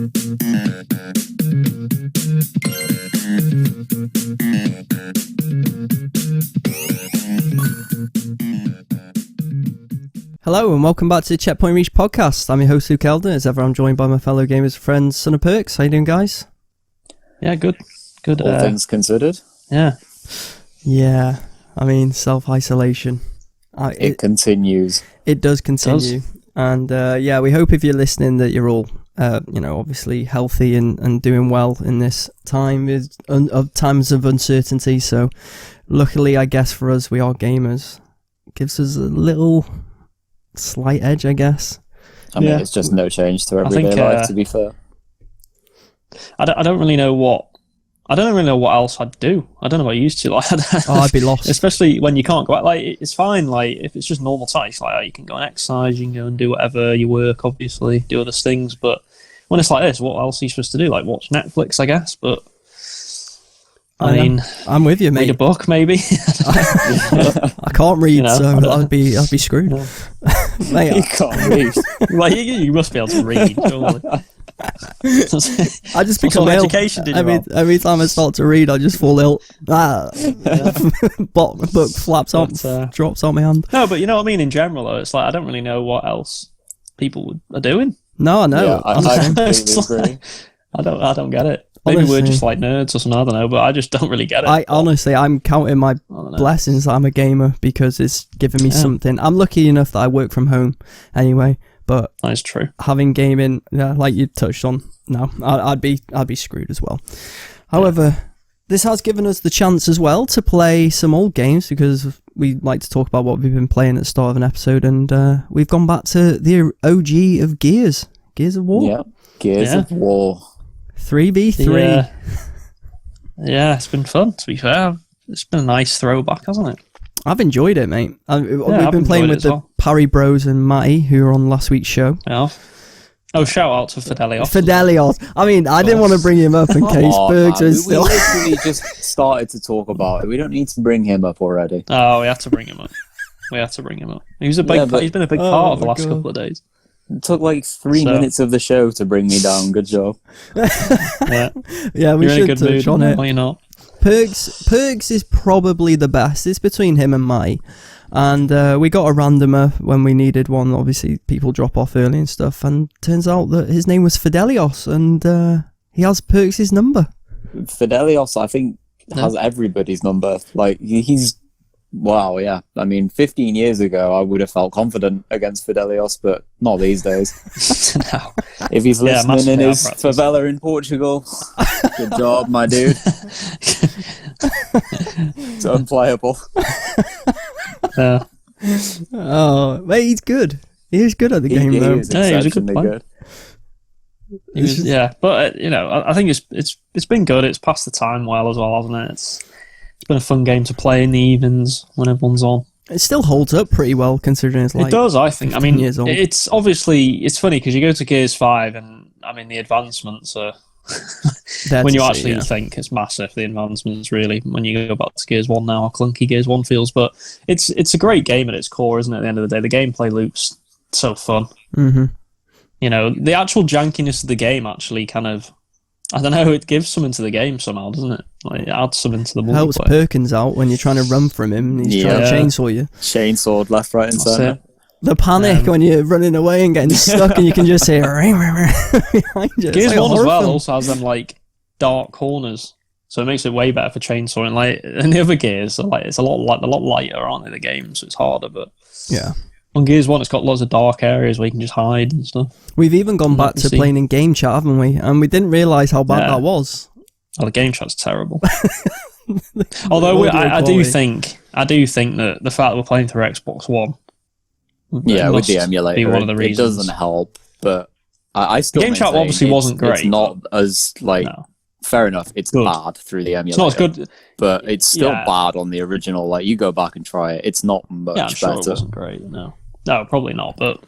Hello and welcome back to the Checkpoint Reach podcast. I'm your host Luke Elder. As ever, I'm joined by my fellow gamers and friends, Son of Perks. How you doing, guys? Yeah, good. All things considered. Yeah. Yeah, I mean, self-isolation. It continues. It does continue. And yeah, we hope if you're listening that you're all, obviously healthy and doing well in this time of times of uncertainty. So luckily, I guess for us, we are gamers. It gives us a little slight edge, I guess. I mean, it's just no change to everyday life, to be fair. I don't really know what else I'd do. I don't know what I used to. Like, I'd be lost. Especially when you can't go out. Like, it's fine. Like, if it's just normal time, it's like, you can go and exercise, you can go and do whatever, you work, obviously, do other things. But when it's like this, what else are you supposed to do? Like, watch Netflix, I guess. But I mean, I'm with you, mate. Read a book, maybe. I can't read, so I'd be screwed. No. Mate, You can't read. Well, you must be able to read, surely. I just become ill. Education did Every time I start to read, I just fall ill. Book flaps up, drops on my hand. No, but you know what I mean. In general, though, it's like I don't really know what else people are doing. No, I know. Yeah, I completely agree. I don't get it. Maybe honestly, we're just like nerds or something, I don't know, but I just don't really get it. I'm counting my blessings that I'm a gamer because it's given me something. I'm lucky enough that I work from home anyway, but that's true. Having gaming, like you touched on, no, I'd be screwed as well. However, this has given us the chance as well to play some old games because we like to talk about what we've been playing at the start of an episode, and we've gone back to the OG of Gears of War. Yeah, Gears of War. 3v3. Yeah, it's been fun, to be fair. It's been a nice throwback, hasn't it? I've enjoyed it, mate. We've been playing with the Parry Bros and Matty, who were on last week's show. Yeah. Oh, shout out to Fidelios. Fidelios. I mean, I didn't want to bring him up in case Bergs is still... We literally just started to talk about it. We don't need to bring him up already. Oh, we had to bring him up. He's been a big part of the last couple of days. It took like 3 minutes of the show to bring me down. Good job. Yeah, we should touch on it. Why not? Perks is probably the best. It's between him and Mai. And we got a randomer when we needed one. Obviously, people drop off early and stuff. And turns out that his name was Fidelios. And he has Perks' number. Fidelios, I think, has everybody's number. Like, he's... Wow, yeah. I mean, 15 years ago, I would have felt confident against Fidelios, but not these days. No. If he's listening in his favela in Portugal, good job, my dude. It's unplayable. Oh, mate, he's good. He is good at the game, though. He was exceptionally good. But I think it's been good. It's passed the time well as well, hasn't it? It's been a fun game to play in the evenings when everyone's on. It still holds up pretty well considering it's like... It does, I think. I mean, years old. It's funny because you go to Gears 5 and, I mean, the advancements are... when you actually think it's massive, the advancements really. When you go back to Gears 1 now, how clunky Gears 1 feels. But it's a great game at its core, isn't it? At the end of the day, the gameplay loop's so fun. Mm-hmm. You know, the actual jankiness of the game actually kind of... I don't know, it gives something to the game somehow, doesn't it? Like, it adds something to the multiplayer. Helps Perkins out when you're trying to run from him and he's trying to chainsaw you. Chainsawed left, right and centre. The panic when you're running away and getting stuck and you can just say behind you. Gears 1 as well also has them like dark corners, so it makes it way better for chainsawing. Like, and the other Gears are like, it's a lot lighter, aren't they, the game, so it's harder, but yeah. On Gears 1, it's got lots of dark areas where you can just hide and stuff. We've even gone back to playing in game chat, haven't we? And we didn't realise how bad that was. Oh, the game chat's terrible. Although I do think that the fact that we're playing through Xbox One, with the emulator, be one of the reasons. It doesn't help. But I still the game chat obviously wasn't great. It's not as fair enough. It's good. Bad through the emulator. It's not as good, but it's still bad on the original. Like, you go back and try it, it's not much I'm sure better. It wasn't great. No, probably not. But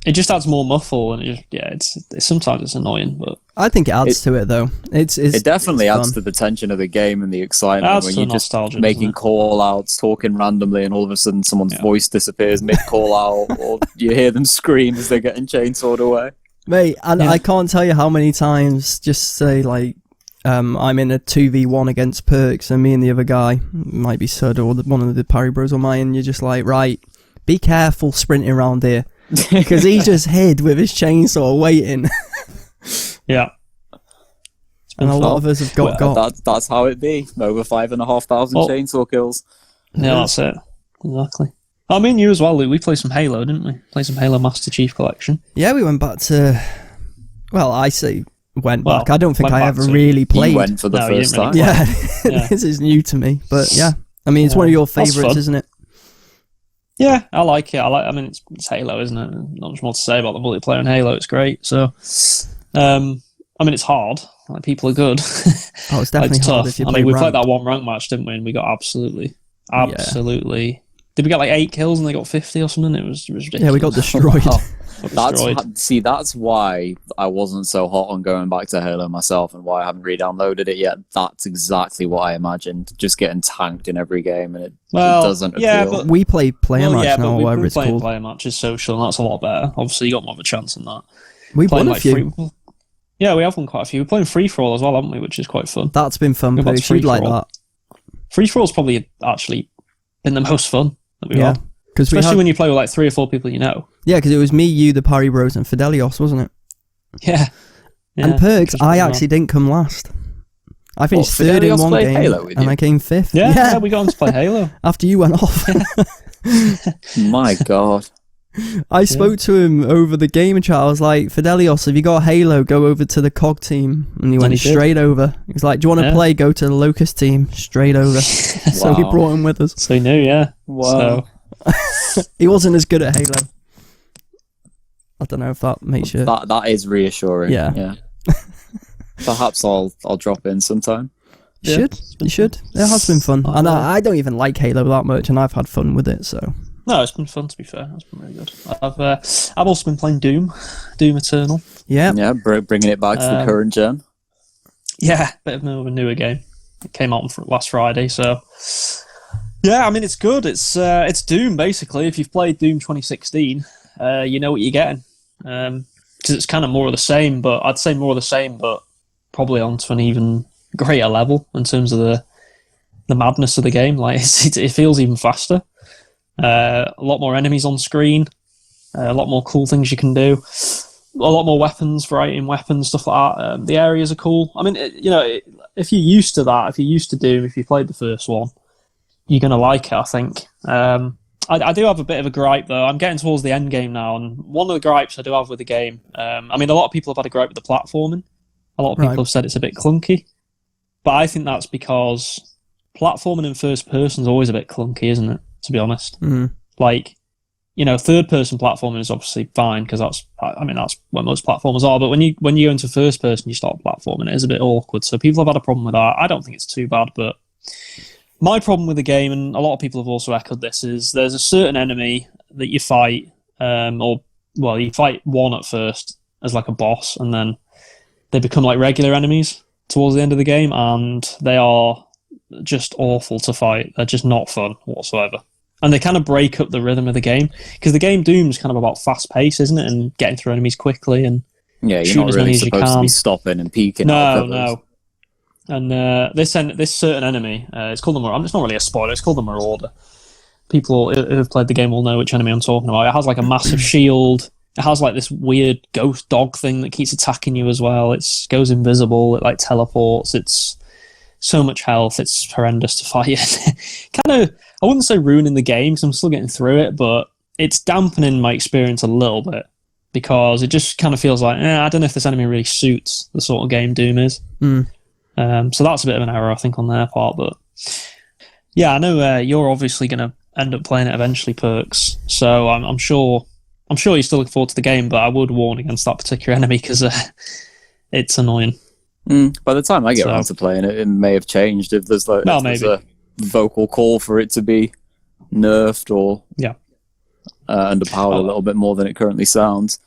it just adds more muffle, and it's sometimes it's annoying. But I think it adds to it though. It definitely adds to the tension of the game and the excitement when you're just making call outs, talking randomly, and all of a sudden someone's voice disappears mid call out, or you hear them scream as they're getting chainsawed away. Mate, and I can't tell you how many times, just say, like, I'm in a 2v1 against Perks, and me and the other guy, might be Sud or one of the Parry Bros or mine, you're just like, right, be careful sprinting around here. Because he just hid with his chainsaw waiting. Yeah. And a lot of us have got. That's how it be. Over 5,500 chainsaw kills. Yeah, that's it. Exactly. I mean, you as well, Luke. We played some Halo, didn't we? Played some Halo Master Chief Collection. Yeah, we went back to... Well, I say went back. I don't think I ever really played. You went for the first time. Yeah, this is new to me. But yeah, I mean, it's one of your favourites, isn't it? Yeah, I like it. I mean, it's Halo, isn't it? Not much more to say about the multiplayer in Halo. It's great. So, I mean, it's hard. Like, people are good. Oh, it's definitely it's hard tough. if you I play mean, we ranked. played that one rank match, didn't we? And we got absolutely. Did we get like 8 kills and they got 50 or something? It was ridiculous. Yeah, we got destroyed. That's why I wasn't so hot on going back to Halo myself, and why I haven't re-downloaded it yet. That's exactly what I imagined. Just getting tanked in every game, and it doesn't appeal. But we play player match now, or whatever it's called. Player match is social, and that's a lot better. Obviously, you got more of a chance in that. We've won a few. Yeah, we have won quite a few. We're playing free-for-all as well, haven't we? Which is quite fun. That's been fun, Perks. You'd like that. Free-for-all's probably actually been the most fun that we've had. Especially when you play with like 3 or 4 people you know. Yeah, because it was me, you, the Parry Bros, and Fidelios, wasn't it? Yeah. And Perks, I actually didn't come last. I finished third in one game, and I came 5th. Yeah, we got on to play Halo. After you went off. My God. I spoke to him over the game chat. I was like, Fidelios, if you got Halo, go over to the COG team. And he went straight over. He was like, do you want to play? Go to the Locust team. Straight over. So we brought him with us. So he knew, yeah. Wow. So. He wasn't as good at Halo. I don't know if that makes you... That is reassuring. Yeah. Perhaps I'll drop in sometime. You should. It has been fun. And I don't even like Halo that much, and I've had fun with it, so... No, it's been fun, to be fair. It's been really good. I've also been playing Doom Eternal. Yeah. Yeah, bringing it back to the current gen. Yeah, bit of a newer game. It came out last Friday, so... Yeah, I mean, it's good. It's Doom, basically. If you've played Doom 2016, you know what you're getting. Because it's kind of more of the same, but I'd say more of the same, but probably onto an even greater level in terms of the madness of the game. Like, it feels even faster. A lot more enemies on screen, a lot more cool things you can do, a lot more weapons, variety in weapons, stuff like that. The areas are cool. I mean, if you're used to that, if you're used to Doom, if you played the first one, you're going to like it, I think. I do have a bit of a gripe, though. I'm getting towards the end game now, and one of the gripes I do have with the game, I mean, a lot of people have had a gripe with the platforming. A lot of people have said it's a bit clunky, but I think that's because platforming in first person is always a bit clunky, isn't it? To be honest, like, third-person platforming is obviously fine because that's what most platformers are. But when you go into first person, you start platforming, it is a bit awkward. So people have had a problem with that. I don't think it's too bad, but my problem with the game, and a lot of people have also echoed this, is there's a certain enemy that you fight, you fight one at first as like a boss, and then they become like regular enemies towards the end of the game, and they are just awful to fight. They're just not fun whatsoever. And they kind of break up the rhythm of the game, because the game Doom's kind of about fast pace, isn't it? And getting through enemies quickly and you're not really supposed to be stopping and peeking. No. And this certain enemy, it's called it's not really a spoiler. It's called the Marauder. People who have played the game will know which enemy I'm talking about. It has like a massive shield. It has like this weird ghost dog thing that keeps attacking you as well. It goes invisible. It like teleports. It's so much health. It's horrendous to fight. Kind of, I wouldn't say ruining the game because I'm still getting through it, but it's dampening my experience a little bit because it just kind of feels like, I don't know if this enemy really suits the sort of game Doom is. So that's a bit of an error, I think, on their part. But yeah, I know you're obviously going to end up playing it eventually, Perks. So I'm sure you're still looking forward to the game, but I would warn against that particular enemy because it's annoying. By the time I get around to playing it, it may have changed if there's there's a vocal call for it to be nerfed or underpowered a little bit more than it currently sounds.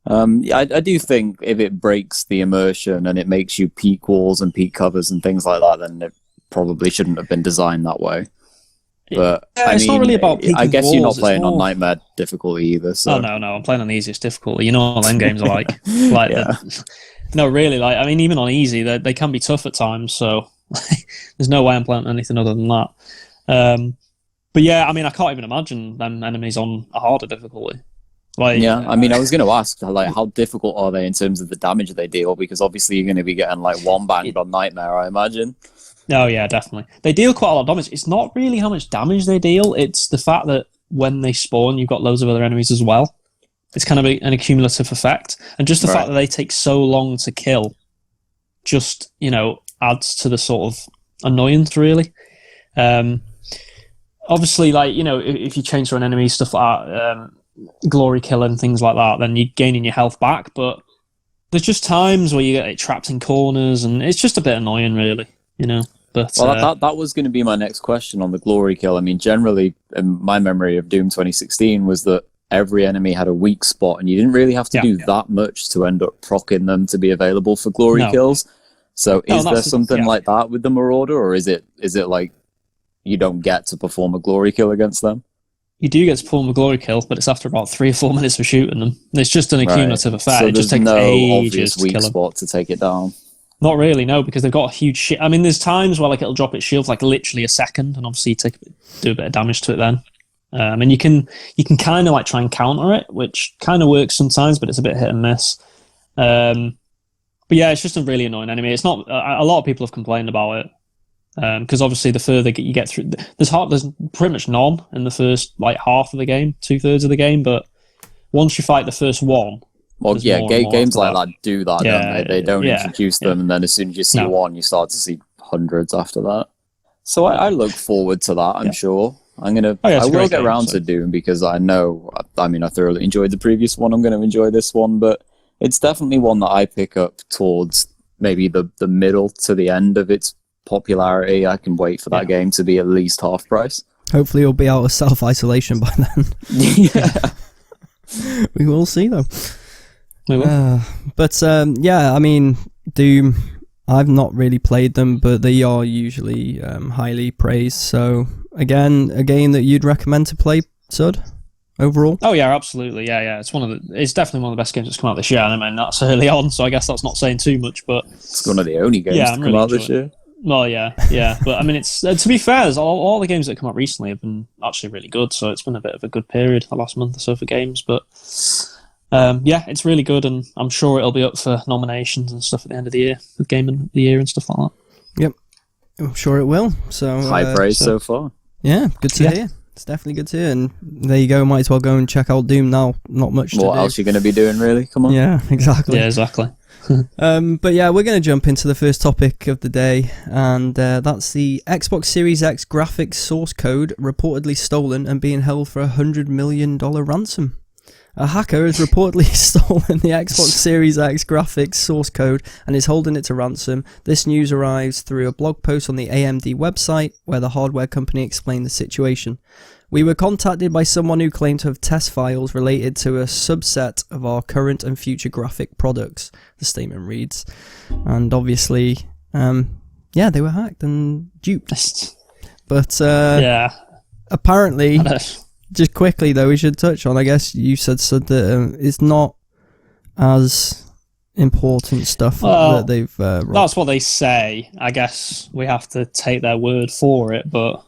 I do think if it breaks the immersion and it makes you peek walls and peek covers and things like that, then it probably shouldn't have been designed that way. But it's not really about peaking I guess walls, you're not playing on Nightmare difficulty either. So. Oh no, I'm playing on the easiest difficulty. You know what them games are like. No, really. Like, I mean, even on easy, they can be tough at times. So there's no way I'm playing anything other than that. But yeah, I mean, I can't even imagine them enemies on a harder difficulty. Like, yeah, I mean, I was going to ask, like, how difficult are they in terms of the damage they deal? Because obviously you're going to be getting like one banged on Nightmare, I imagine. Oh yeah, definitely. They deal quite a lot of damage. It's not really how much damage they deal. It's the fact that when they spawn, you've got loads of other enemies as well. It's kind of an accumulative effect, and just the fact that they take so long to kill, just adds to the sort of annoyance, really. Obviously, like if you chainsaw an enemy, stuff like that, glory kill and things like that, then you're gaining your health back. But there's just times where you get trapped in corners, and it's just a bit annoying, really. But that was going to be my next question on the glory kill. I mean, generally, my memory of Doom 2016 was that every enemy had a weak spot, and you didn't really have to do that much to end up proccing them to be available for glory kills. So is there something like that with the Marauder, or is it like you don't get to perform a glory kill against them? You do get to perform a glory kill, but it's after about 3 or 4 minutes of shooting them. It's just an accumulative effect. So it just takes no ages obvious weak spot to take it down. Not really, no, because they've got a huge shit. I mean, there's times where like it'll drop its shield for like literally a second, and obviously you do a bit of damage to it then. And you can kind of like try and counter it, which kind of works sometimes, but it's a bit hit and miss. But yeah, it's just a really annoying enemy. It's not. A lot of people have complained about it because obviously the further you get through, there's pretty much none in the first like half of the game, 2/3 of the game. But once you fight the first one. Well, yeah, games like that do that, don't they? They don't introduce them, and then as soon as you see one, you start to see hundreds after that. So I look forward to that, I'm sure. I will get around to Doom, because I know, I thoroughly enjoyed the previous one. I'm going to enjoy this one, but it's definitely one that I pick up towards maybe the middle to the end of its popularity. I can wait for that game to be at least half price. Hopefully it'll be out of self-isolation by then. We will see, though. But I mean, Doom, I've not really played them, but they are usually highly praised. So again, a game that you'd recommend to play, Sud, overall? Oh yeah, absolutely. Yeah. It's definitely one of the best games that's come out this year, and I mean that's early on, so I guess that's not saying too much. But it's one of the only games to come out this year. Well, yeah. But I mean, it's to be fair, all the games that come out recently have been actually really good. So it's been a bit of a good period the last month or so for games, but. It's really good, and I'm sure it'll be up for nominations and stuff at the end of the year, with Game of the Year and stuff like that. Yep, I'm sure it will. So high praise so far. Yeah, good to hear. It's definitely good to hear. And there you go. Might as well go and check out Doom now. Not much. What else are you going to be doing, really? Come on. Yeah, exactly. Yeah, exactly. But yeah, we're going to jump into the first topic of the day, and that's the Xbox Series X graphics source code reportedly stolen and being held for $100 million ransom. A hacker has reportedly stolen the Xbox Series X graphics source code and is holding it to ransom. This news arrives through a blog post on the AMD website, where the hardware company explained the situation. We were contacted by someone who claimed to have test files related to a subset of our current and future graphic products, the statement reads. And obviously, they were hacked and duped. But apparently... Just quickly, though, we should touch on, I guess you said that it's not as important stuff that they've wrote. That's what they say. I guess we have to take their word for it, but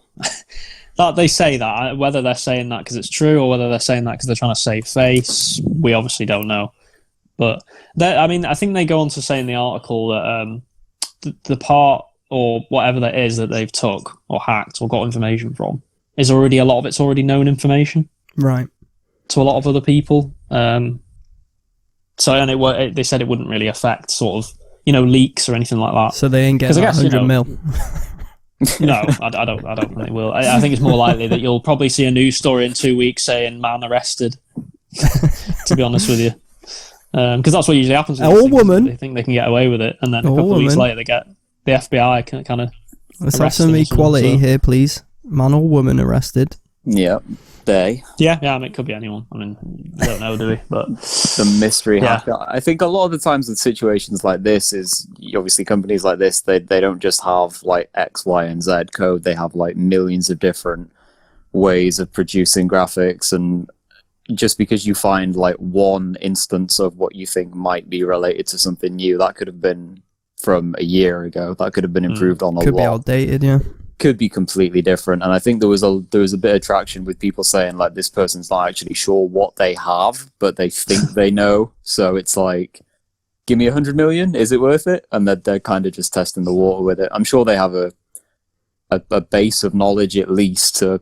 that they say that. Whether they're saying that because it's true or whether they're saying that because they're trying to save face, we obviously don't know. But, I think they go on to say in the article that the part or whatever that is that they've took or hacked or got information from, is already a lot of it's already known information, right? To a lot of other people. They said it wouldn't really affect sort of leaks or anything like that. So they ain't getting 100 mil. No, I don't think they will. I think it's more likely that you'll probably see a news story in 2 weeks saying man arrested. To be honest with you, because that's what usually happens. Or woman. They think they can get away with it, and then a couple of weeks later they get the FBI kind of. Let's have some equality here, please. Man or woman arrested. Yeah, they. Yeah, it could be anyone. I mean, we don't know, do we? But the mystery hacker. I think a lot of the times with situations like this is obviously companies like this, they don't just have like X, Y, and Z code. They have like millions of different ways of producing graphics, and just because you find like one instance of what you think might be related to something new, that could have been from a year ago, that could have been improved on a lot. Could be outdated, yeah. Could be completely different. And I think there was a bit of traction with people saying like, this person's not actually sure what they have, but they think they know. So it's like, give me 100 million, is it worth it? And they're kind of just testing the water with it. I'm sure they have a base of knowledge at least to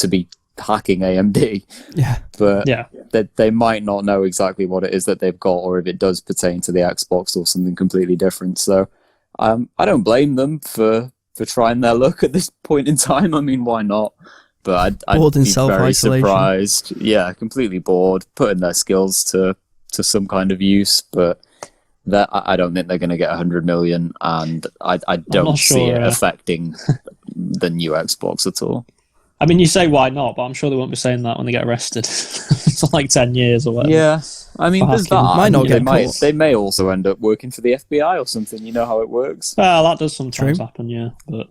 be hacking AMD. Yeah. But they might not know exactly what it is that they've got, or if it does pertain to the Xbox or something completely different. So I don't blame them for trying their luck at this point in time. I mean, why not? But I'd be very surprised. Yeah, completely bored, putting their skills to some kind of use, but I don't think they're going to get 100 million, and I don't see it affecting the new Xbox at all. I mean, you say why not, but I'm sure they won't be saying that when they get arrested for like 10 years or whatever. Yeah, I mean, there's that. Might not get caught. They may also end up working for the FBI or something. You know how it works. Well, that does sometimes happen, yeah. But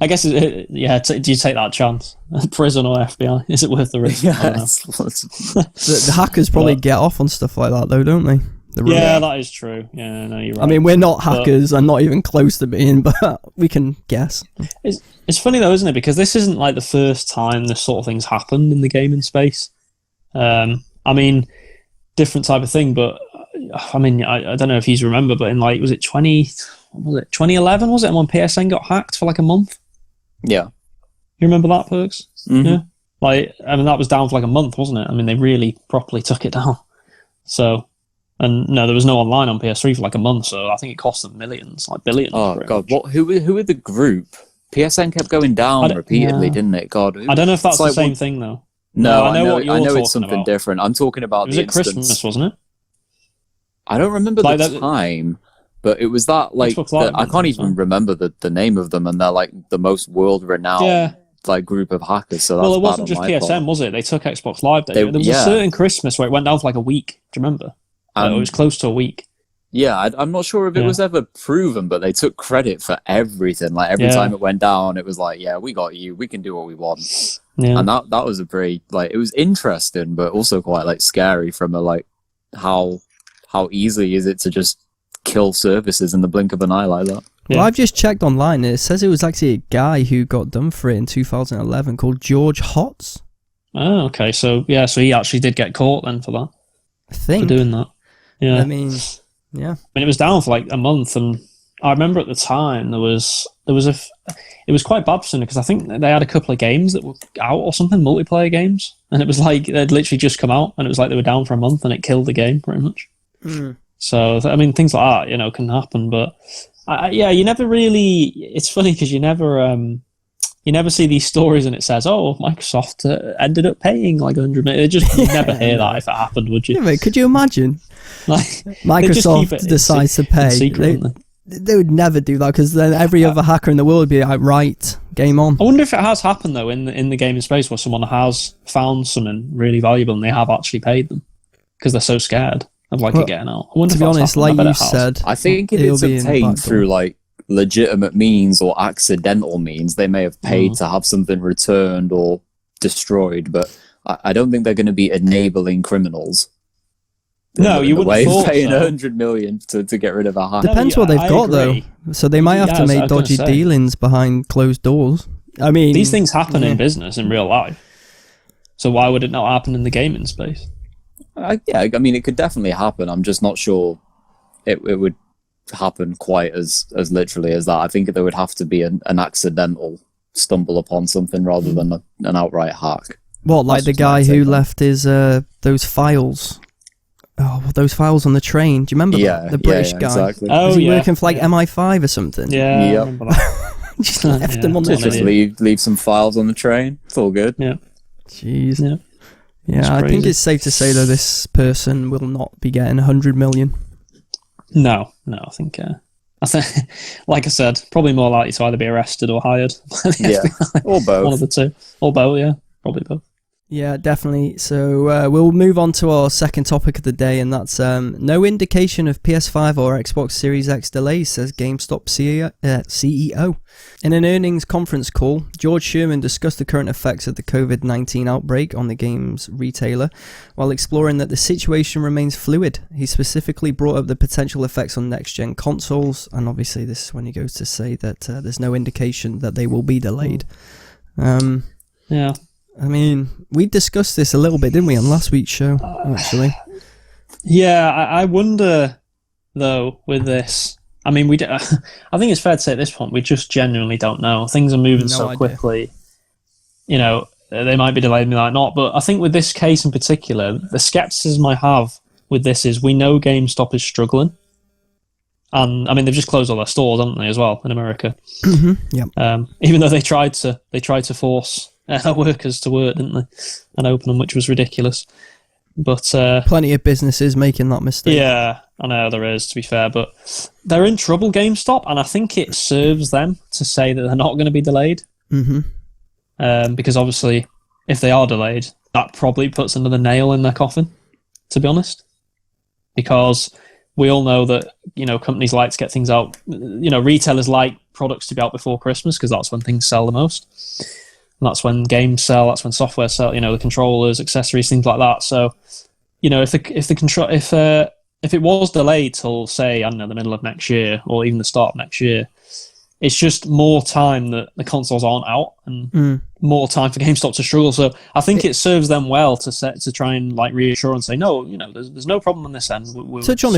I guess, do you take that chance? Prison or FBI? Is it worth the risk? Yeah, the hackers probably get off on stuff like that, though, don't they? Yeah, that is true. Yeah, no, you're right. I mean, we're not hackers and not even close to being, but we can guess. It's funny though, isn't it? Because this isn't like the first time this sort of thing's happened in the gaming space. I mean, different type of thing, but I mean, I don't know if you remember, but in like, was it 2011? Was it when PSN got hacked for like a month? Yeah. You remember that, Perks? Mm-hmm. Yeah. Like, I mean, that was down for like a month, wasn't it? I mean, they really properly took it down. So. And no, there was no online on PS3 for like a month, so I think it cost them millions, like billions. Oh god, what? Who were the group? PSN kept going down repeatedly, didn't it? God, I don't know if that's the same thing though. No, I know it's something different. I'm talking about the instance. Christmas, wasn't it? I don't remember the time, but it was that like I can't even remember the name of them, and they're like the most world-renowned like group of hackers. So that's it wasn't just PSN, was it? They took Xbox Live. There was a certain Christmas where it went down for like a week. Do you remember? It was close to a week. Yeah, I'm not sure if it was ever proven, but they took credit for everything. Like every time it went down, it was like, yeah, we got you. We can do what we want. Yeah. And that was a very like, it was interesting, but also quite like scary from a like how easy is it to just kill services in the blink of an eye like that. Yeah. Well, I've just checked online and it says it was actually a guy who got done for it in 2011 called George Hotz. Oh, okay. So he actually did get caught then for that. I think. For doing that. Yeah. I mean, yeah. I mean, it was down for like a month, and I remember at the time it was quite bad for Sony because I think they had a couple of games that were out or something, multiplayer games, and it was like they'd literally just come out, and it was like they were down for a month, and it killed the game pretty much. So I mean, things like that, can happen, but you never really. It's funny because you never see these stories and it says, "Oh, Microsoft ended up paying like 100 million." You never hear that if it happened, would you? Yeah, mate, could you imagine? Like Microsoft decides to pay. They would never do that because then every other hacker in the world would be like, right, game on. I wonder if it has happened though in the gaming space where someone has found something really valuable and they have actually paid them because they're so scared of like it getting out. I wonder to be honest, like you said, I think if it's obtained through like legitimate means or accidental means, they may have paid to have something returned or destroyed, but I don't think they're going to be enabling criminals. No, you wouldn't have thought paying so. 100 million to get rid of a hack. Depends what they've got though. So they might have to make dodgy dealings behind closed doors. I mean, these things happen in business in real life. So why would it not happen in the gaming space? I mean, it could definitely happen. I'm just not sure it would happen quite as literally as that. I think there would have to be an accidental stumble upon something rather than an outright hack. What, like the guy who left his those files? Oh, those files on the train. Do you remember the British guy? Exactly. Was he working for like MI5 or something? Yeah, I remember that. Just left them on the train. Just leave some files on the train. It's all good. Yeah. Jeez. Yeah, I think it's safe to say though this person will not be getting 100 million. No, I think like I said, probably more likely to either be arrested or hired. Yeah, or both. One of the two. Or both, yeah. Probably both. Yeah, definitely. So we'll move on to our second topic of the day, and that's no indication of PS5 or Xbox Series X delays, says Gamestop CEO. In an earnings conference call, George Sherman discussed the current effects of the COVID-19 outbreak on the games retailer, while exploring that the situation remains fluid. He specifically brought up the potential effects on next-gen consoles, and obviously this is when he goes to say that there's no indication that they will be delayed. Yeah. I mean, we discussed this a little bit, didn't we, on last week's show, actually? Yeah, I wonder, though, with this. I mean, I think it's fair to say at this point, we just genuinely don't know. Things are moving so quickly. You know, they might be delayed, they might not. But I think with this case in particular, the skepticism I have with this is we know GameStop is struggling. And, I mean, they've just closed all their stores, haven't they, as well, in America? Yeah. Even though they tried to force workers to work, didn't they, and open them, which was ridiculous. But plenty of businesses making that mistake. Yeah, I know there is, to be fair, but they're in trouble, GameStop, and I think it serves them to say that they're not going to be delayed. Because obviously, if they are delayed, that probably puts another nail in their coffin, to be honest. Because we all know that, you know, companies like to get things out. You know, retailers like products to be out before Christmas because that's when things sell the most. And that's when games sell. That's when software sell. You know, the controllers, accessories, things like that. So, you know, if it was delayed till, say, I don't know, the middle of next year or even the start of next year, it's just more time that the consoles aren't out and more time for GameStop to struggle. So I think it serves them well to try and like reassure and say, no, you know, there's no problem on this end. We still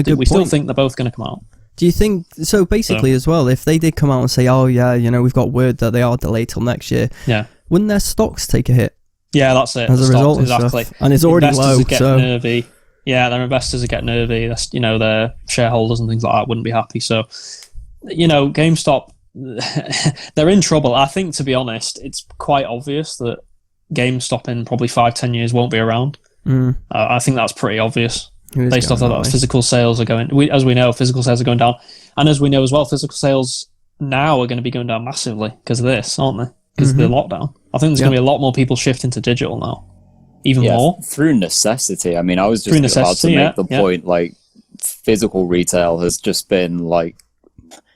think they're both going to come out. Do you think so? Basically, as well, if they did come out and say, "Oh yeah, you know, we've got word that they are delayed till next year," wouldn't their stocks take a hit? Yeah, that's it. As a result, exactly. And it's already low. So nervy. Yeah, their investors are getting nervy. That's, you know, their shareholders and things like that wouldn't be happy. So, you know, GameStop, they're in trouble. I think, to be honest, it's quite obvious that GameStop in probably 5-10 years won't be around. I think that's pretty obvious. Based off that, physical sales are going. As we know, physical sales are going down, and as we know as well, physical sales now are going to be going down massively because of this, aren't they? Because of the lockdown. I think there's going to be a lot more people shifting to digital now, even more through necessity. I mean, I was just about to make the point, like, physical retail has just been like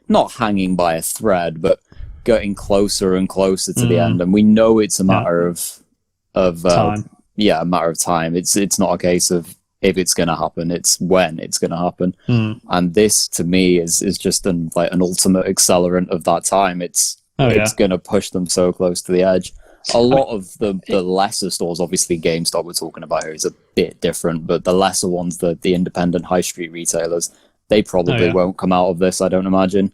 not hanging by a thread, but getting closer and closer to the end, and we know it's a matter of time. A matter of time. It's not a case of if it's going to happen, it's when it's going to happen. And this, to me, is just an ultimate accelerant of that time. It's going to push them so close to the edge. A lot of the lesser stores, obviously GameStop we're talking about here is a bit different, but the lesser ones, the independent high street retailers, they probably won't come out of this, I don't imagine.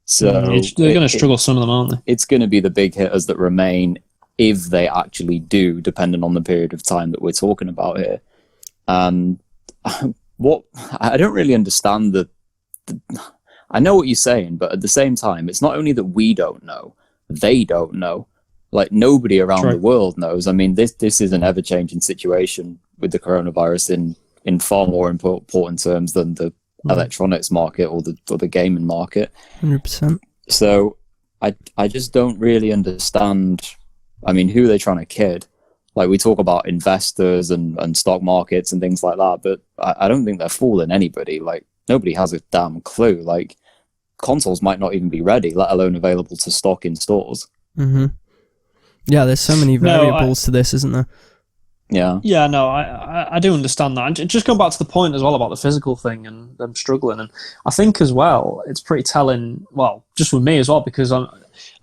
So they're going to struggle, some of them, aren't they? It's going to be the big hitters that remain, if they actually do, depending on the period of time that we're talking about here. And what I don't really understand I know what you're saying, but at the same time, it's not only that we don't know, they don't know. Like, nobody around the world knows. I mean, this is an ever-changing situation with the coronavirus in far more important terms than the electronics market or the gaming market. 100%. So I just don't really understand. I mean, who are they trying to kid? Like, we talk about investors and stock markets and things like that, but I don't think they're fooling anybody. Like, nobody has a damn clue. Like, consoles might not even be ready, let alone available to stock in stores. Yeah, there's so many variables to this, isn't there? Yeah, no, I do understand that. And just going back to the point as well about the physical thing and them struggling, and I think as well, it's pretty telling, well, just with me as well, because I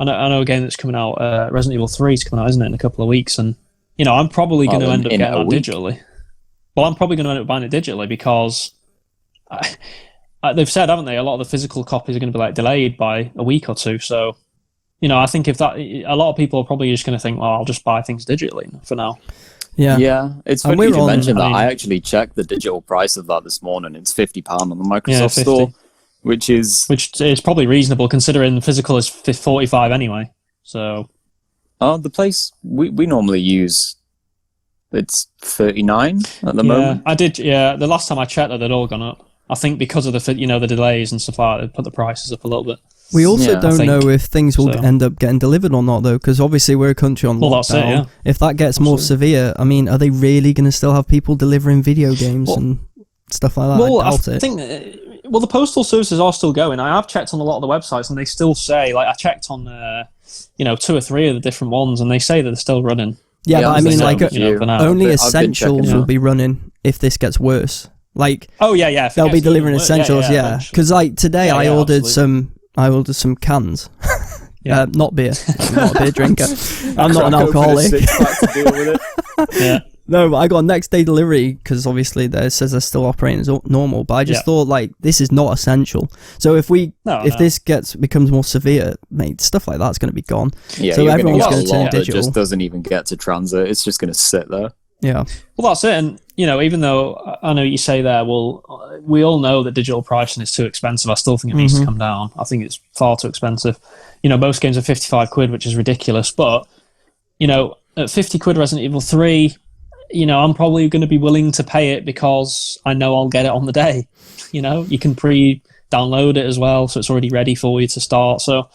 know a game that's coming out, Resident Evil 3 is coming out, isn't it, in a couple of weeks, and, you know, I'm probably going to end up getting that digitally. Well, I'm probably going to end up buying it digitally because they've said, haven't they, a lot of the physical copies are going to be like delayed by a week or two, so, you know, I think if that, a lot of people are probably just going to think, well, I'll just buy things digitally for now. Yeah, it's funny you mentioned that. I actually checked the digital price of that this morning. It's £50 on the Microsoft Store, which is probably reasonable considering the physical is $45 anyway. So, the place we normally use, it's $39 at the moment. I did. Yeah, the last time I checked, they'd all gone up. I think because of the delays and stuff like that, they put the prices up a little bit. We also don't know if things will end up getting delivered or not, though, because obviously we're a country on lockdown. That's it, yeah. If that gets more severe, I mean, are they really going to still have people delivering video games and stuff like that? Well, I doubt it. Think, the postal services are still going. I have checked on a lot of the websites, and they still say, like, I checked on, 2 or 3 of the different ones, and they say that they're still running. Yeah, but I mean, like, only essentials will be running if this gets worse. Like, they'll be delivering essentials, because like today I ordered some cans. Not beer. I'm not a beer drinker. I'm not an alcoholic. No, but I got a next day delivery because obviously it says they're still operating as normal. But I just thought, like, this is not essential. So if this becomes more severe, mate, stuff like that's going to be gone. Yeah, so everyone's going to turn digital. It just doesn't even get to transit. It's just going to sit there. Yeah. Well, that's it. And, even though I know you say there, well, we all know that digital pricing is too expensive. I still think it needs to come down. I think it's far too expensive. Most games are 55 quid, which is ridiculous. But, at 50 quid Resident Evil 3, I'm probably going to be willing to pay it because I know I'll get it on the day. You can pre-download it as well, so it's already ready for you to start. So,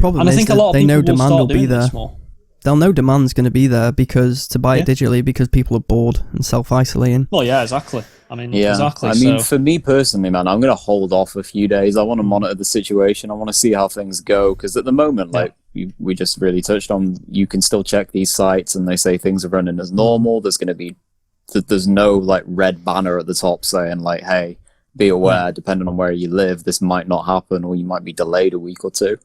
and I think a lot of people will start doing this more. They'll know demand's going to be there to buy it digitally because people are bored and self-isolating. Well, yeah, exactly. Exactly. I mean, for me personally, man, I'm going to hold off a few days. I want to monitor the situation. I want to see how things go because at the moment, like we just really touched on, you can still check these sites and they say things are running as normal. There's no like red banner at the top saying like, hey, be aware, depending on where you live, this might not happen or you might be delayed a week or two.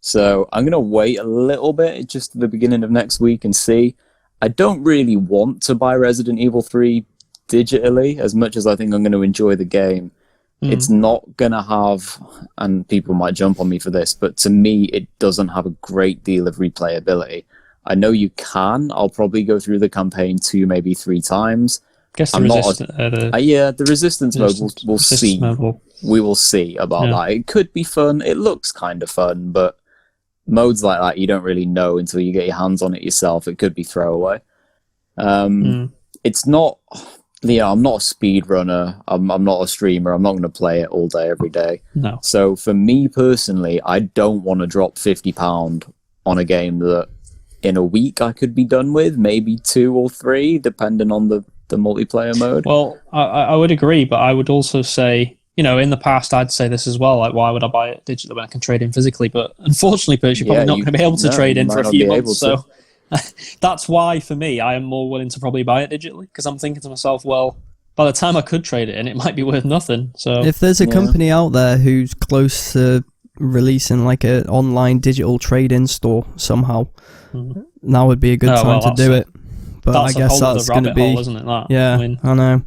So I'm going to wait a little bit just to the beginning of next week and see. I don't really want to buy Resident Evil 3 digitally as much as I think I'm going to enjoy the game. It's not going to have, and people might jump on me for this, but to me, it doesn't have a great deal of replayability. I know you can. I'll probably go through the campaign 2, maybe 3 times. Guess the resistance mode we'll see. We will see about that. It could be fun. It looks kind of fun, but modes like that you don't really know until you get your hands on it yourself. It could be throwaway. It's not. I'm not a speed runner. I'm not a streamer. I'm not going to play it all day every day. No. So for me personally, I don't want to drop £50 on a game that in a week I could be done with, maybe 2 or 3, depending on the multiplayer mode. Well, I would agree, but I would also say, in the past, I'd say this as well. Like, why would I buy it digitally when I can trade in physically? But unfortunately, Perch, you're probably not going to be able to trade in for a few months. So that's why, for me, I am more willing to probably buy it digitally because I'm thinking to myself, well, by the time I could trade it in, it might be worth nothing. So if there's a company out there who's close to releasing like an online digital trade-in store somehow, now would be a good time to do it. But I guess that's going to be, hole, isn't it? That? Yeah, I know.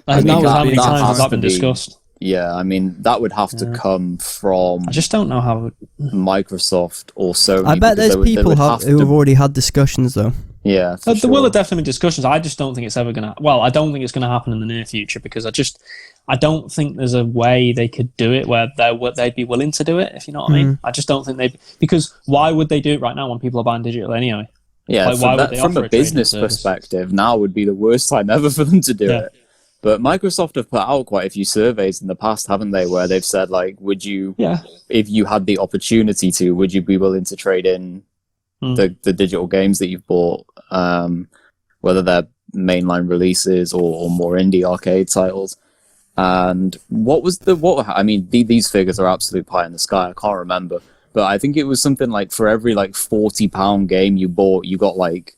How many times has that been discussed? Yeah, I mean, that would have to come from... I just don't know how... Microsoft or Sony. I bet there's people who have already had discussions, though. Yeah, there will have definitely been discussions. I just don't think it's ever going to... Well, I don't think it's going to happen in the near future because I don't think there's a way they could do it where they'd be willing to do it, if you know what I mean. I just don't think they'd... Because why would they do it right now when people are buying digital anyway? Yeah, from a business perspective, now would be the worst time ever for them to do it. But Microsoft have put out quite a few surveys in the past, haven't they, where they've said, like, would you, if you had the opportunity to, would you be willing to trade in the digital games that you've bought, whether they're mainline releases or more indie arcade titles? And these figures are absolute pie in the sky. I can't remember. But I think it was something like for every like £40 game you bought, you got like,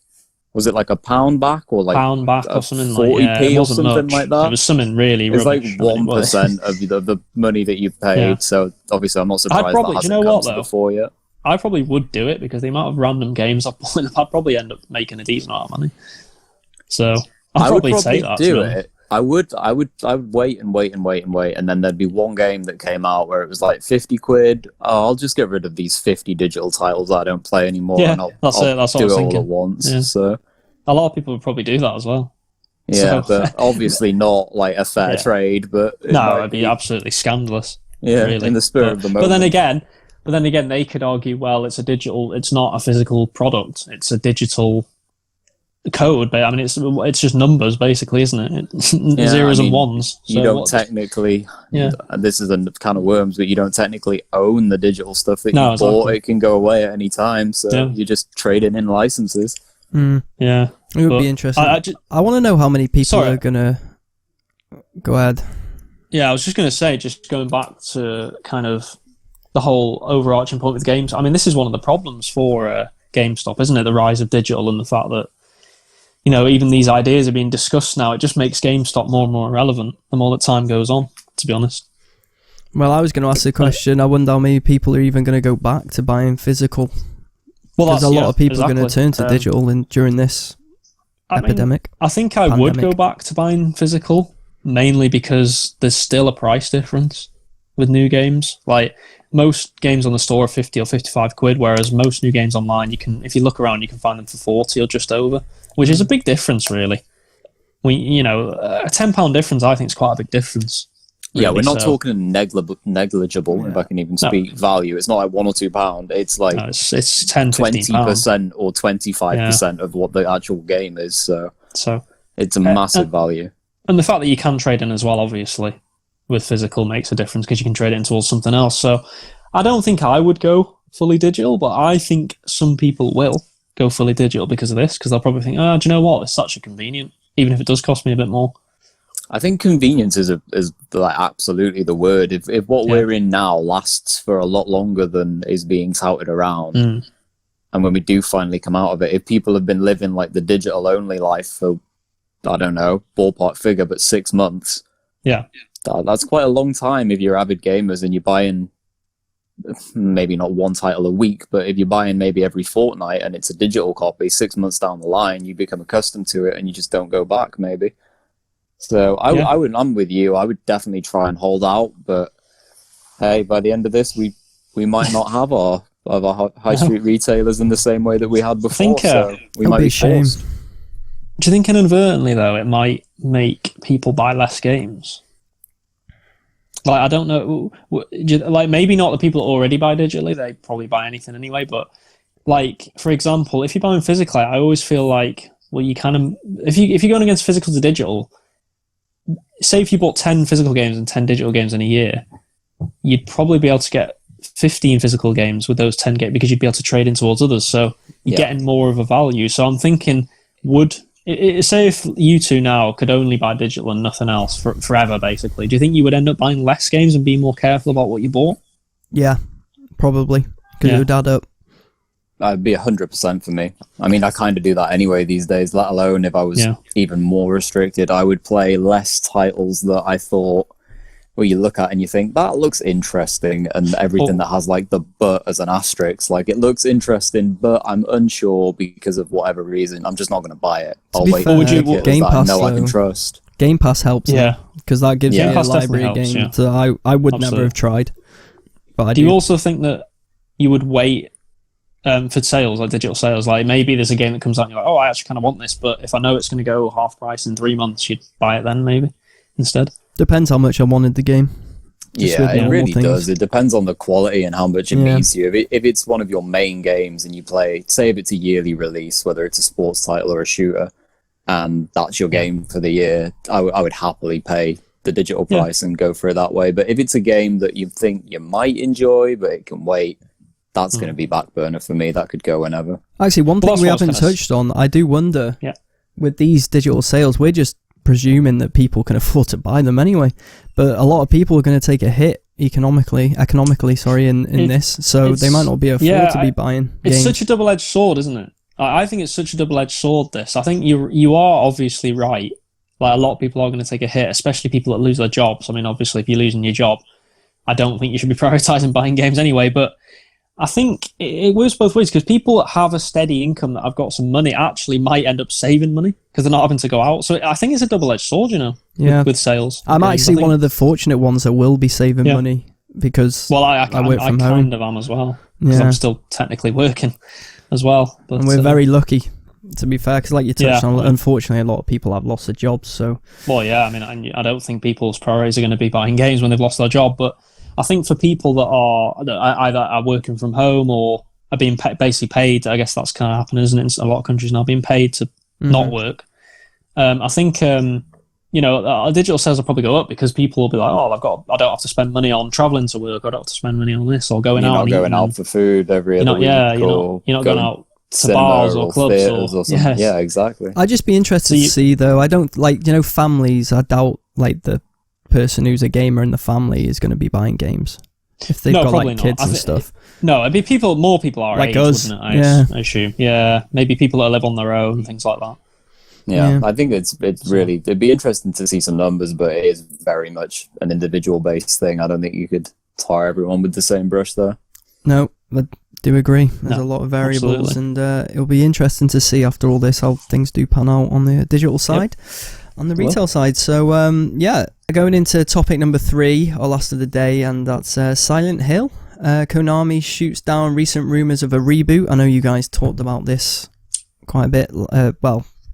was it like £1 back or like £1 back or something 40p or something like that? It was something really. It's like 1% of the money that you've paid. Yeah. So obviously, I'm not surprised that hasn't come to the fore yet. I probably would do it because the amount of random games I've bought, I'd probably end up making a decent amount of money. So I'd probably say that. Do it. I would wait, and then there'd be one game that came out where it was like 50 quid. Oh, I'll just get rid of these 50 digital titles that I don't play anymore, and I'll do it all at once. Yeah. So a lot of people would probably do that as well. Yeah, but obviously not like a fair trade. But it'd be absolutely scandalous. Yeah, really. In the spirit of the moment. But then again, they could argue, well, it's not a physical product; it's a digital code, but I mean, it's just numbers, basically, isn't it? Zeros and ones. So you don't technically. Yeah. This is a can of worms, but you don't technically own the digital stuff that you bought. Exactly. It can go away at any time, so you're just trading in licenses. Yeah, it would be interesting. I want to know how many people are gonna. Go ahead. Yeah, I was just gonna say, just going back to kind of the whole overarching point with games. I mean, this is one of the problems for GameStop, isn't it? The rise of digital and the fact that, you know, even these ideas are being discussed now. It just makes GameStop more and more irrelevant the more that time goes on, to be honest. Well, I was going to ask the question, I wonder how many people are even going to go back to buying physical. Well, because a lot of people are going to turn to digital during this epidemic. I think I would go back to buying physical, mainly because there's still a price difference with new games. Like, most games on the store are 50 or 55 quid, whereas most new games online, you can, if you look around, you can find them for 40 or just over, which is a big difference, really. A £10 difference, I think, is quite a big difference. Really. Yeah, we're not talking negligible, if I can even speak value. It's not like £1 or £2. It's like it's 10, 20% or 25% of what the actual game is. So it's a massive value. And the fact that you can trade in as well, obviously, with physical makes a difference because you can trade it in towards something else. So I don't think I would go fully digital, but I think some people will go fully digital because of this, because they'll probably think, do you know what? It's such a convenient, even if it does cost me a bit more. I think convenience is like absolutely the word. If what we're in now lasts for a lot longer than is being touted around, and when we do finally come out of it, if people have been living like the digital only life for, I don't know, ballpark figure, but 6 months. Yeah. That's quite a long time if you're avid gamers and you're buying maybe not one title a week, but if you're buying maybe every fortnight and it's a digital copy, 6 months down the line, you become accustomed to it and you just don't go back, maybe. So I'm with you. I would definitely try and hold out, but hey, by the end of this, we might not have our high street retailers in the same way that we had before. So we might be forced. Do you think inadvertently, though, it might make people buy less games? Like, I don't know, like, maybe not the people that already buy digitally, they probably buy anything anyway, but, like, for example, if you're buying physically, I always feel like, well, you kind of, if you're going against physical to digital, say if you bought 10 physical games and 10 digital games in a year, you'd probably be able to get 15 physical games with those 10 games, because you'd be able to trade in towards others, so you're getting more of a value. So I'm thinking, say if you two now could only buy digital and nothing else forever, basically, do you think you would end up buying less games and be more careful about what you bought? Yeah, probably. Because it would add up. That'd be 100% for me. I mean, I kind of do that anyway these days, let alone if I was even more restricted. I would play less titles that I thought, well, you look at and you think, that looks interesting, and everything that has like the but as an asterisk, like, it looks interesting, but I'm unsure because of whatever reason. I'm just not going to buy it. I'll wait for it Game Pass, that I know I can trust. Game Pass helps, because that gives you a library of games that I would never have tried. But do you also think that you would wait for sales, like digital sales? Like, maybe there's a game that comes out and you're like, oh, I actually kind of want this, but if I know it's going to go half price in 3 months, you'd buy it then, maybe, instead? Depends how much I wanted the game. It really does. It depends on the quality and how much it means to you. If it's one of your main games and you play, say if it's a yearly release, whether it's a sports title or a shooter, and that's your game for the year, I would happily pay the digital price and go for it that way. But if it's a game that you think you might enjoy, but it can wait, that's going to be back burner for me. That could go whenever. Actually, one thing we haven't touched on, I do wonder, with these digital sales, we're just presuming that people can afford to buy them anyway, but a lot of people are going to take a hit economically, in this, so they might not be afford to be buying games. It's such a double-edged sword, isn't it? I think it's such a double-edged sword, this. I think you are obviously right. Like, a lot of people are going to take a hit, especially people that lose their jobs. I mean, obviously, if you're losing your job, I don't think you should be prioritising buying games anyway, but I think it works both ways, because people that have a steady income that have got some money actually might end up saving money because they're not having to go out. So I think it's a double-edged sword, with sales. I'm actually one of the fortunate ones that will be saving money, because I work from home. I kind of am as well, because I'm still technically working as well. But, and we're very lucky, to be fair, because like you touched on, unfortunately, a lot of people have lost their jobs. So, well, I mean, I don't think people's priorities are going to be buying games when they've lost their job, but I think for people that either are working from home or are being basically paid, I guess that's kind of happening, isn't it? In a lot of countries now, being paid to not work. I think our digital sales will probably go up because people will be like, I don't have to spend money on traveling to work. I don't have to spend money on this or going out. You're not going out for food every other week. You're not going out to bars or clubs or something. Yes. Yeah, exactly. I'd just be interested to see, though. I don't families. I doubt the person who's a gamer in the family is going to be buying games if they've got kids and stuff. No, it'd be more people our age, us, wouldn't it? I assume. Yeah, maybe people that live on their own, things like that. Yeah, I think it's really, it'd be interesting to see some numbers, but it is very much an individual based thing. I don't think you could tar everyone with the same brush there. No, I do agree. There's a lot of variables, and it'll be interesting to see after all this how things do pan out on the digital side, on the retail side. So going into topic number 3, our last of the day, and that's Silent Hill. Konami shoots down recent rumours of a reboot. I know you guys talked about this quite a bit.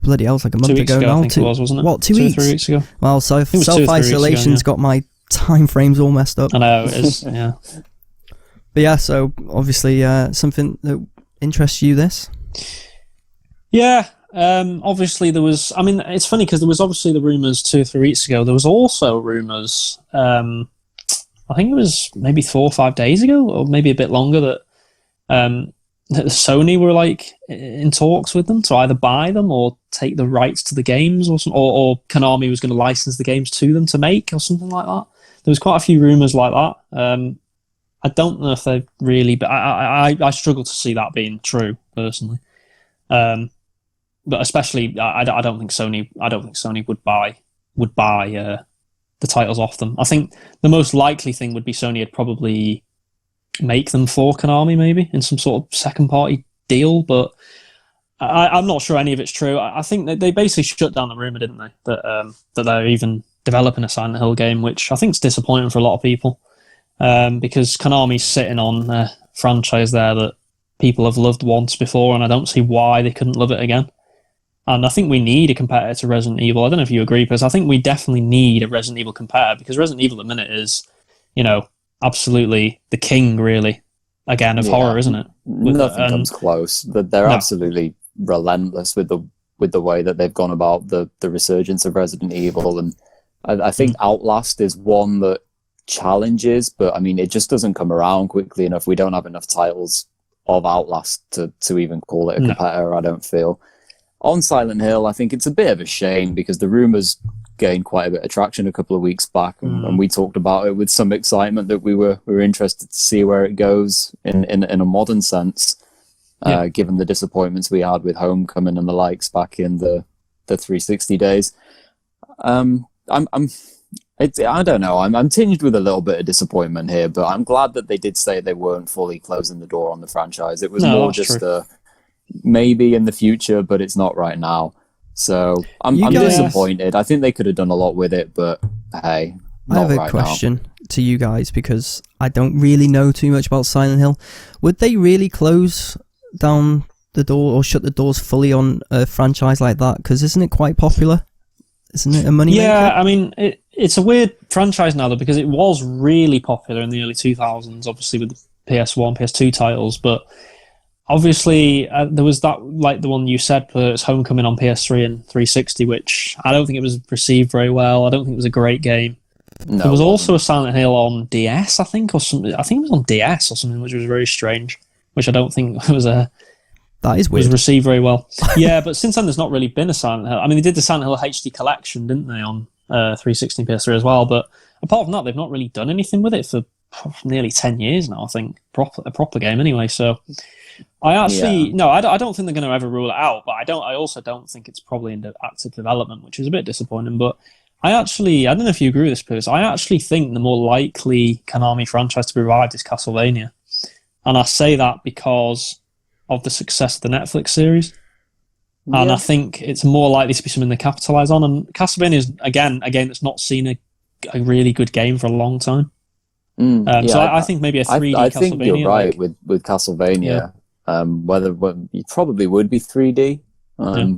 Bloody hell, it's like a month ago now. I think it was, wasn't it? What, 2 weeks? 2 or 3 weeks ago. Well, self-isolation's got my time frames all messed up. I know, it is, yeah. But yeah, so obviously something that interests you, this? Yeah, obviously there was... I mean, it's funny because there was obviously the rumours 2 or 3 weeks ago. There was also rumours, I think it was maybe 4 or 5 days ago, or maybe a bit longer, that Sony were in talks with them to either buy them or take the rights to the games, or Konami was going to license the games to them to make, or something like that. There was quite a few rumours like that. I don't know if they've really, but I struggle to see that being true personally. But especially, I don't think Sony would buy the titles off them. I think the most likely thing would be Sony would probably make them for Konami, maybe in some sort of second party deal, but I'm not sure any of it's true. I think that they basically shut down the rumor, didn't they, that they're even developing a Silent Hill game, which I think is disappointing for a lot of people, because Konami's sitting on a franchise there that people have loved once before, and I don't see why they couldn't love it again. And I think we need a competitor to Resident Evil. I don't know if you agree, because I think we definitely need a Resident Evil competitor, because Resident Evil at the minute is, absolutely the king, really, again, of horror, isn't it? Nothing comes close. They're absolutely relentless with the way that they've gone about the resurgence of Resident Evil, and I think Outlast is one that challenges, but I mean, it just doesn't come around quickly enough. We don't have enough titles of Outlast to even call it a competitor, I don't feel. On Silent Hill, I think it's a bit of a shame because the rumours gained quite a bit of traction a couple of weeks back, and we talked about it with some excitement that we were interested to see where it goes in a modern sense, given the disappointments we had with Homecoming and the likes back in the 360 days. I don't know. I'm tinged with a little bit of disappointment here, but I'm glad that they did say they weren't fully closing the door on the franchise. It was more just maybe in the future, but it's not right now. So I'm disappointed. I think they could have done a lot with it, but hey, I have a question to you guys, because I don't really know too much about Silent Hill. Would they really close down the door or shut the doors fully on a franchise like that? Because isn't it quite popular? Isn't it a money maker? Yeah, I mean, it's a weird franchise now, though, because it was really popular in the early 2000s, obviously with the PS1, PS2 titles, but obviously there was that, like the one you said, it's Homecoming on PS3 and 360, which I don't think it was received very well. I don't think it was a great game. No, there was also a Silent Hill on DS, I think, or something. I think it was on DS or something, which was very strange, which I don't think was that is weird. Was received very well. Yeah, but since then there's not really been a Silent Hill. I mean, they did the Silent Hill HD collection, didn't they, on 360 and PS3 as well, but apart from that, they've not really done anything with it for nearly 10 years now, I think. A proper game anyway, so I actually I don't think they're going to ever rule it out, but I also don't think it's probably in active development, which is a bit disappointing. But I don't know if you agree with this, Piers. I actually think the more likely Konami franchise to be revived is Castlevania, and I say that because of the success of the Netflix series, and I think it's more likely to be something they capitalise on. And Castlevania is again a game that's not seen a really good game for a long time. So I think maybe a 3D I Castlevania. think you're right with Castlevania. Whether it probably would be 3D. I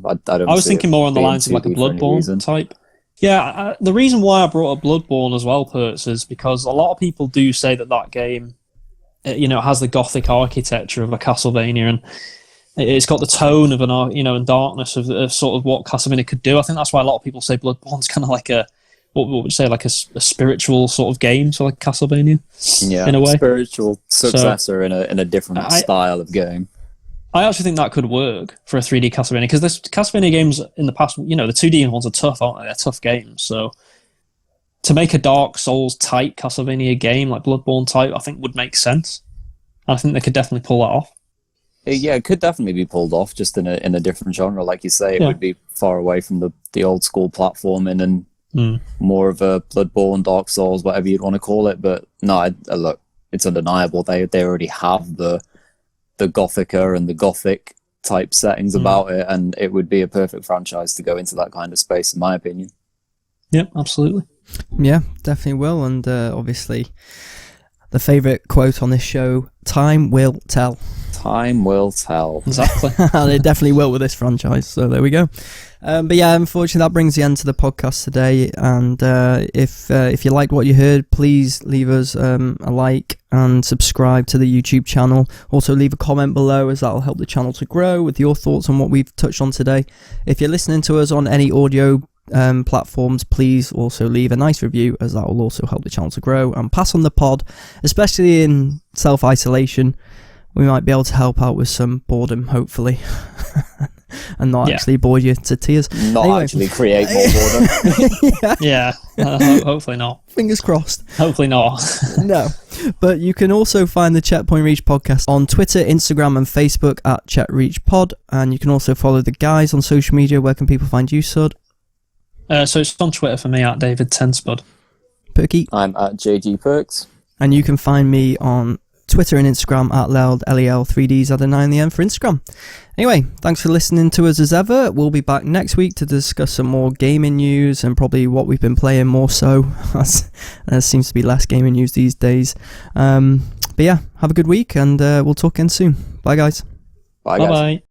was thinking more on the lines of like a Bloodborne type. Yeah, the reason why I brought up Bloodborne as well, Perts, is because a lot of people do say that game, has the gothic architecture of a Castlevania, and it's got the tone of and darkness of sort of what Castlevania could do. I think that's why a lot of people say Bloodborne's kind of like what would you say, like a spiritual sort of game, so like Castlevania, in a way, spiritual successor in a different style of game. I actually think that could work for a 3D Castlevania, because there's Castlevania games in the past, the 2D ones are tough, aren't they? They're tough games. So to make a Dark Souls type Castlevania game, like Bloodborne type, I think would make sense. I think they could definitely pull that off. Yeah, it could definitely be pulled off, just in a different genre, like you say. It would be far away from the old school platforming and more of a Bloodborne, Dark Souls, whatever you'd want to call it. But no, look, it's undeniable. They already have the Gothica and the Gothic type settings about it, and it would be a perfect franchise to go into that kind of space, in my opinion. Yep, absolutely. Yeah, definitely will. And obviously, the favourite quote on this show: "Time will tell." Time will tell. Exactly. They definitely will with this franchise. So there we go. But yeah, unfortunately, that brings the end to the podcast today. And if you liked what you heard, please leave us a like and subscribe to the YouTube channel. Also, leave a comment below, as that will help the channel to grow with your thoughts on what we've touched on today. If you're listening to us on any audio platforms, please also leave a nice review, as that will also help the channel to grow, and pass on the pod, especially in self-isolation. We might be able to help out with some boredom, hopefully, and not actually bore you to tears. Not actually create more boredom. Hopefully not. Fingers crossed. Hopefully not. No. But you can also find the Checkpoint Reach podcast on Twitter, Instagram, and Facebook at ChetReachPod. And you can also follow the guys on social media. Where can people find you, Sud? So it's on Twitter for me at David Tenspud. Perky? I'm at JG Perks. And you can find me on Twitter and Instagram at LEL3Ds add a 9 in the end for Instagram. Anyway, thanks for listening to us as ever. We'll be back next week to discuss some more gaming news and probably what we've been playing more so. There seems to be less gaming news these days. But yeah, have a good week, and we'll talk again soon. Bye, guys. Bye, guys. Bye-bye.